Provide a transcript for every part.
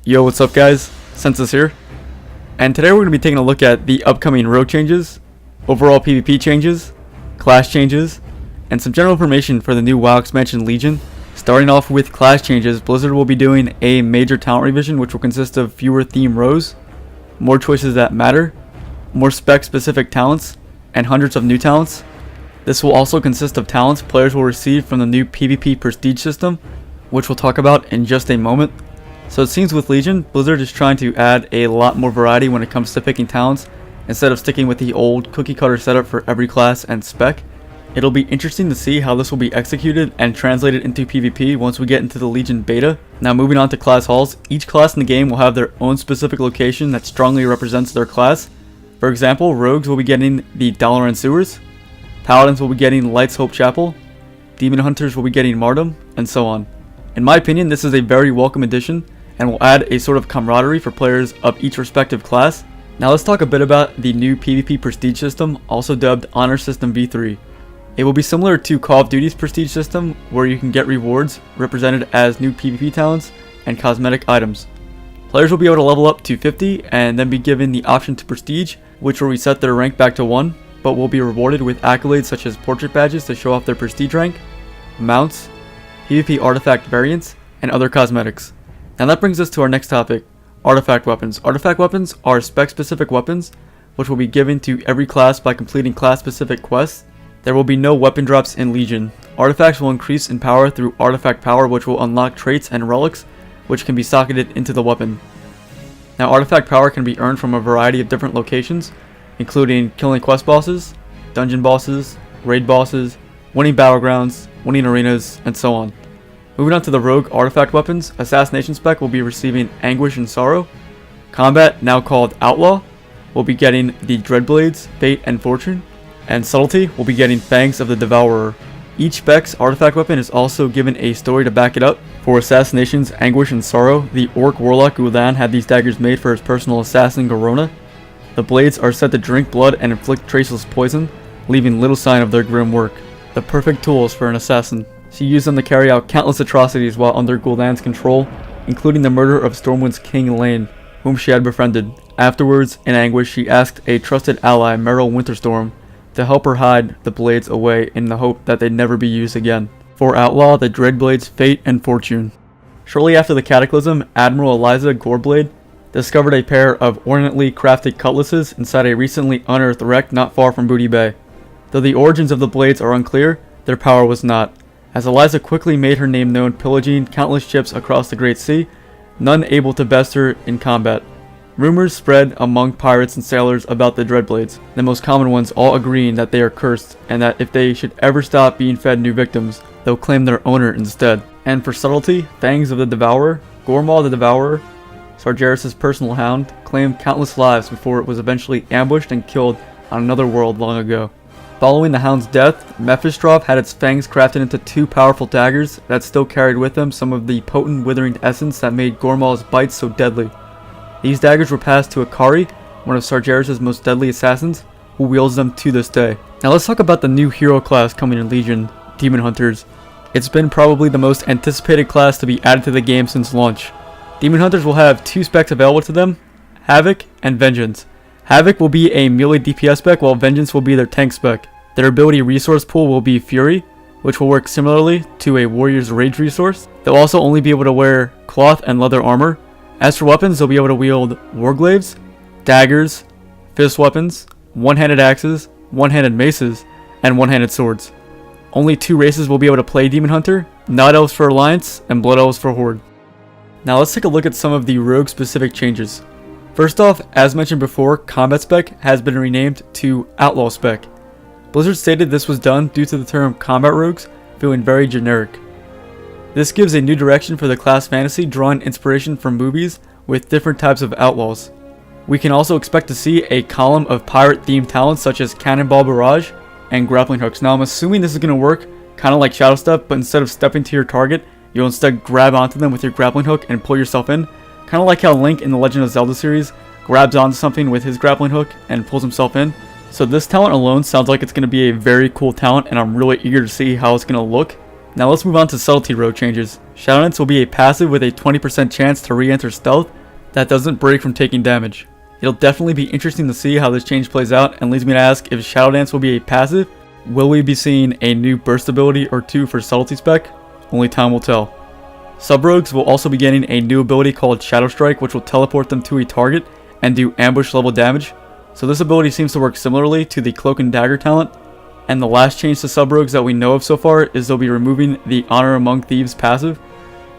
Yo, what's up guys? Sensus here. And today we're going to be taking a look at the upcoming rogue changes, overall PvP changes, class changes, and some general information for the new WoW expansion Legion. Starting off with class changes, Blizzard will be doing a major talent revision which will consist of fewer theme rows, more choices that matter, more spec specific talents, and hundreds of new talents. This will also consist of talents players will receive from the new PvP prestige system, which we'll talk about in just a moment. So it seems with Legion, Blizzard is trying to add a lot more variety when it comes to picking talents, instead of sticking with the old cookie cutter setup for every class and spec. It'll be interesting to see how this will be executed and translated into PvP once we get into the Legion beta. Now moving on to class halls, each class in the game will have their own specific location that strongly represents their class. For example, Rogues will be getting the Dalaran Sewers, Paladins will be getting Light's Hope Chapel, Demon Hunters will be getting Martyrdom, and so on. In my opinion, this is a very welcome addition and will add a sort of camaraderie for players of each respective class. Now let's talk a bit about the new PvP Prestige system, also dubbed Honor System V3. It will be similar to Call of Duty's Prestige system, where you can get rewards represented as new PvP talents and cosmetic items. Players will be able to level up to 50 and then be given the option to Prestige, which will reset their rank back to 1, but will be rewarded with accolades such as portrait badges to show off their Prestige rank, mounts, PvP artifact variants, and other cosmetics. Now that brings us to our next topic, artifact weapons. Artifact weapons are spec-specific weapons, which will be given to every class by completing class-specific quests. There will be no weapon drops in Legion. Artifacts will increase in power through artifact power, which will unlock traits and relics, which can be socketed into the weapon. Now artifact power can be earned from a variety of different locations, including killing quest bosses, dungeon bosses, raid bosses, winning battlegrounds, winning arenas, and so on. Moving on to the rogue artifact weapons, assassination spec will be receiving Anguish and Sorrow. Combat, now called Outlaw, will be getting the Dreadblades, Fate, and Fortune. And Subtlety will be getting Fangs of the Devourer. Each spec's artifact weapon is also given a story to back it up. For assassinations, Anguish, and Sorrow, the Orc Warlock Gul'dan had these daggers made for his personal assassin Garona. The blades are said to drink blood and inflict traceless poison, leaving little sign of their grim work. The perfect tools for an assassin. She used them to carry out countless atrocities while under Gul'dan's control, including the murder of Stormwind's king Elaine, whom she had befriended. Afterwards, in anguish, she asked a trusted ally, Meryl Winterstorm, to help her hide the blades away in the hope that they'd never be used again. For Outlaw, the Dreadblades, Fate, and Fortune. Shortly after the Cataclysm, Admiral Eliza Goreblade discovered a pair of ornately crafted cutlasses inside a recently unearthed wreck not far from Booty Bay. Though the origins of the blades are unclear, their power was not, as Eliza quickly made her name known pillaging countless ships across the Great Sea, none able to best her in combat. Rumors spread among pirates and sailors about the Dreadblades, the most common ones all agreeing that they are cursed, and that if they should ever stop being fed new victims, they'll claim their owner instead. And for Subtlety, Fangs of the Devourer, Gormaw the Devourer, Sargeras' personal hound, claimed countless lives before it was eventually ambushed and killed on another world long ago. Following the hound's death, Mephistrov had its fangs crafted into two powerful daggers that still carried with them some of the potent withering essence that made Gormaw's bites so deadly. These daggers were passed to Akari, one of Sargeras' most deadly assassins, who wields them to this day. Now let's talk about the new hero class coming in Legion, Demon Hunters. It's been probably the most anticipated class to be added to the game since launch. Demon Hunters will have two specs available to them, Havoc and Vengeance. Havoc will be a melee DPS spec, while Vengeance will be their tank spec. Their ability resource pool will be Fury, which will work similarly to a Warrior's Rage resource. They'll also only be able to wear cloth and leather armor. As for weapons, they'll be able to wield Warglaives, daggers, fist weapons, one-handed axes, one-handed maces, and one-handed swords. Only two races will be able to play Demon Hunter, Night Elves for Alliance, and Blood Elves for Horde. Now let's take a look at some of the rogue specific changes. First off, as mentioned before, Combat Spec has been renamed to Outlaw Spec. Blizzard stated this was done due to the term Combat Rogues feeling very generic. This gives a new direction for the class fantasy, drawing inspiration from movies with different types of outlaws. We can also expect to see a column of pirate-themed talents such as Cannonball Barrage and Grappling Hooks. Now I'm assuming this is going to work kind of like Shadow Step, but instead of stepping to your target, you'll instead grab onto them with your grappling hook and pull yourself in. Kind of like how Link in the Legend of Zelda series grabs onto something with his grappling hook and pulls himself in. So this talent alone sounds like it's going to be a very cool talent, and I'm really eager to see how it's going to look. Now let's move on to subtlety rogue changes. Shadow Dance will be a passive with a 20% chance to re-enter stealth that doesn't break from taking damage. It'll definitely be interesting to see how this change plays out, and leads me to ask, if Shadow Dance will be a passive, will we be seeing a new burst ability or two for subtlety spec? Only time will tell. Sub-rogues will also be getting a new ability called Shadow Strike, which will teleport them to a target and do ambush level damage. So this ability seems to work similarly to the Cloak and Dagger talent. And the last change to sub-rogues that we know of so far is they'll be removing the Honor Among Thieves passive.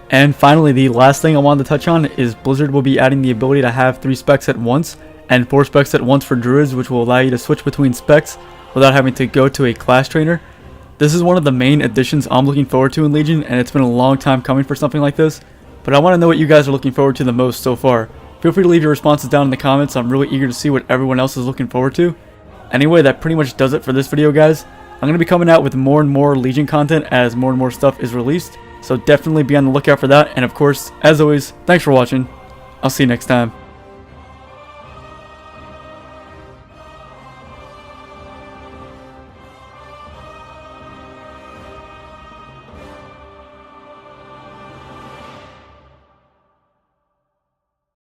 And finally, the last thing I wanted to touch on is Blizzard will be adding the ability to have 3 specs at once and 4 specs at once for druids, which will allow you to switch between specs without having to go to a class trainer. This is one of the main additions I'm looking forward to in Legion, and it's been a long time coming for something like this. But I want to know what you guys are looking forward to the most so far. Feel free to leave your responses down in the comments. I'm really eager to see what everyone else is looking forward to. Anyway, that pretty much does it for this video, guys. I'm going to be coming out with more and more Legion content as more and more stuff is released. So definitely be on the lookout for that. And of course, as always, thanks for watching. I'll see you next time.